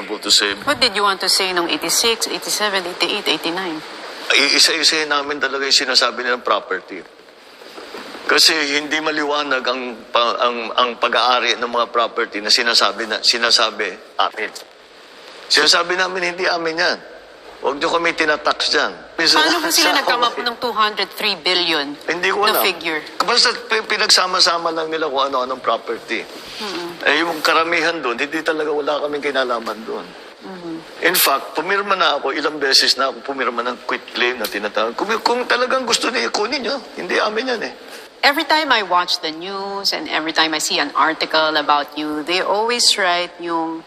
able to say. What did you want to say nung 86, 87, 88, 89? Isa-isa namin talaga yung sinasabi nilang property. Kasi hindi maliwanag ang pag-aari ng mga property na sinasabi amin. Sinasabi namin hindi amin yan. Huwag niyo kami tinatax dyan. Paano ba sila nag-come up ng 203 billion hindi ko alam. na figure? Basta pinagsama-sama lang nila kung ano-anong property. Yung karamihan doon, hindi talaga wala kaming kinalaman doon. In fact, pumirma na ako, ilang beses na ako pumirma ng quit claim na tinatawag. Kung talagang gusto niya, kunin niyo. Hindi amin yan eh. Every time I watch the news and every time I see an article about you, they always write yung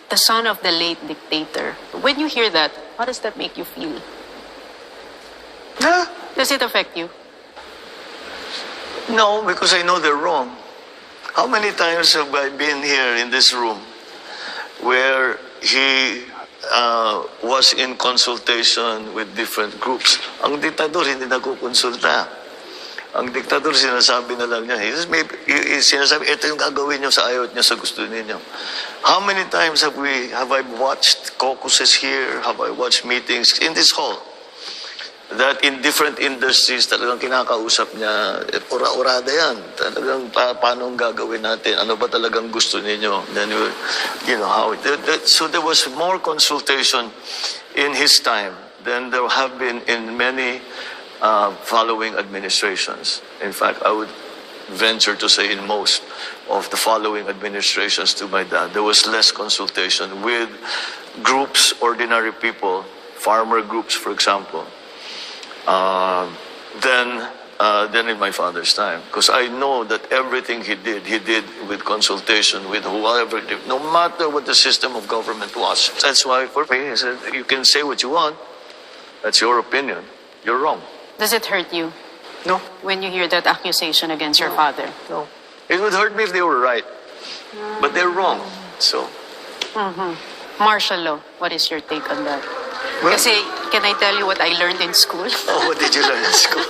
the son of the late dictator. When you hear that, how does that make you feel? Huh? Does it affect you? No, because I know they're wrong. How many times have I been here in this room where he was in consultation with different groups? Ang diktador hindi nagkukonsulta. Ang diktador sinasabi na lang niya. Sinasabi, ito yung gagawin niyo sa ayaw niyo, sa gusto niyo. How many times have I watched caucuses here? Have I watched meetings in this hall? That in different industries, talagang kinakausap niya, ura-urada yan. Talagang paano ang gagawin natin? Ano ba talagang gusto ninyo? Then, you know, how. So there was more consultation in his time than there have been in many following administrations. In fact, I would venture to say in most of the following administrations to my dad, there was less consultation with groups, ordinary people, farmer groups, for example, than in my father's time. Because I know that everything he did with consultation with whoever, no matter what the system of government was. That's why for me, he said, you can say what you want. That's your opinion. You're wrong. Does it hurt you No. when you hear that accusation against your father? No. It would hurt me if they were right. But they're wrong. So. Martial law, what is your take on that? Well, Kasi, can I tell you what I learned in school? oh, what did you learn in school?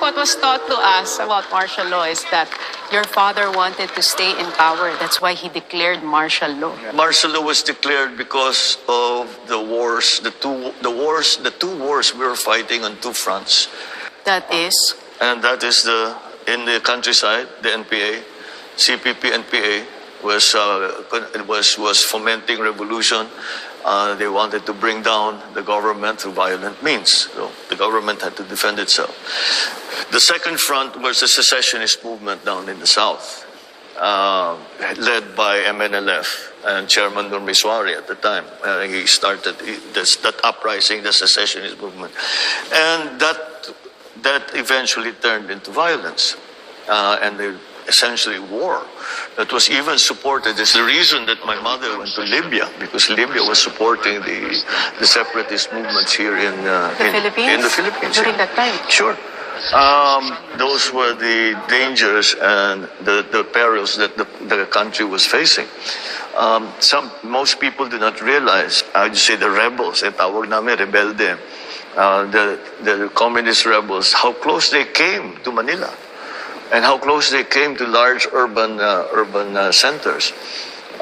What was taught to us about martial law is that your father wanted to stay in power. That's why he declared martial law. Martial law was declared because of the wars, the two wars we were fighting on two fronts. That is, And that is in the countryside, the NPA, CPP NPA was fomenting revolution. They wanted to bring down the government through violent means. So the government had to defend itself. The second front was the secessionist movement down in the south, led by MNLF and Chairman Nurmiswari at the time. He started that uprising, the secessionist movement. And that eventually turned into violence. And essentially war that was even supported. It's the reason that my mother went to Libya, because Libya was supporting the separatist movements here in the Philippines during that time. Sure. Those were the dangers and the perils that the country was facing. Most people do not realize, I'd say the rebels, tawag namin rebelde, the communist rebels, how close they came to Manila. And how close they came to large urban centers,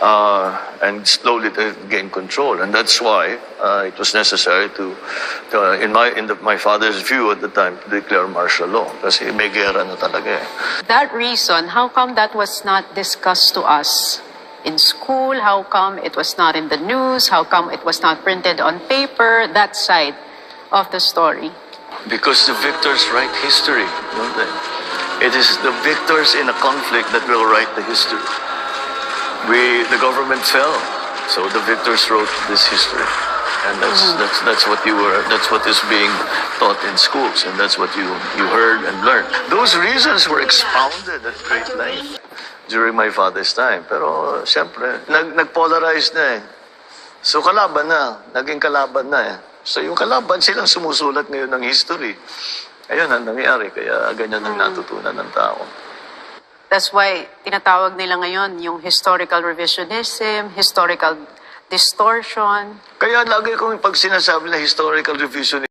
and slowly they gained control. And that's why it was necessary in my father's view at the time, to declare martial law. Kasi may gera na talaga eh. That reason, how come that was not discussed to us in school? How come it was not in the news? How come it was not printed on paper? That side of the story. Because the victors write history, don't they? It is the victors in a conflict that will write the history. The government fell, so the victors wrote this history, and that's what is being taught in schools, and that's what you heard and learned. Those reasons were expounded at great length during my father's time. Pero siyempre, nag-polarize na eh. So naging kalaban na eh. So yung kalaban, silang sumusulat ngayon ng history. Ayun ang nangyari, kaya ganyan ang natutunan ng tao. That's why tinatawag nila ngayon yung historical revisionism, historical distortion. Kaya lagi kong pag sinasabi na historical revisionism,